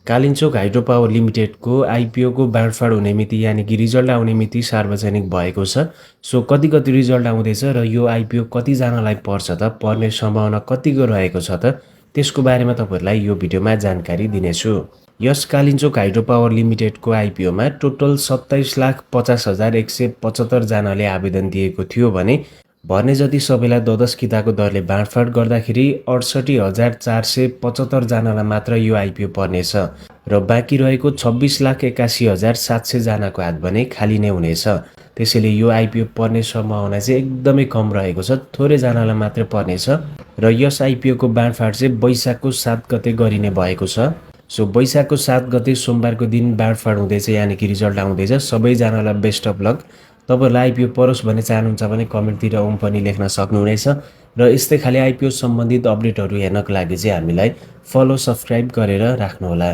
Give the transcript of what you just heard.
Kalinchowk hydro power लिमिटेडको आइपिओको बाँडफाँड हुने मिति यानि कि रिजल्ट आउने मिति सार्वजनिक भएको छ। सो कति रिजल्ट आउँदैछ र यो आइपिओ कतिजनालाई पर्छ त, पर्ने सम्भावना कतिको रहेको छ त, त्यसको बारेमा तपाईँहरूलाई यो भिडियोमा जानकारी दिनेछु। यस कालिन्चोक हाइड्रो पावर लिमिटेडको आइपिओमा टोटल 27,50,175 जनाले आवेदन दिएको थियो भने भर्ने जति सबैलाई ददस्किताको दरले बाँडफाँड गर्दाखेरि 68,475 जनालाई मात्र यो आइपिओ पर्नेछ र बाँकी रहेको 26,81,700 जनाको हात भने खाली नै हुनेछ। त्यसैले यो आइपिओ पर्ने सम्भावना चाहिँ एकदमै कम रहेको छ, थोरै जनालाई मात्रै पर्नेछ र यस आइपिओको बाँडफाँड चाहिँ वैशाखको 7 गते गरिने भएको छ। सो वैशाखको 7 गते सोमबारको दिन बाँडफाँड हुँदैछ यानि कि रिजल्ट आउँदैछ। सबैजनालाई बेस्ट अफ लक। तपाईहरुलाई आइपिओ परोस् भन्ने चाहनुहुन्छ भने कमेन्टतिर ओम पनि लेख्न सक्नुहुनेछ र यस्तै खाली आइपिओ सम्बन्धित अपडेटहरू हेर्नको लागि चाहिँ हामीलाई फलो सब्स्क्राइब गरेर राख्नुहोला।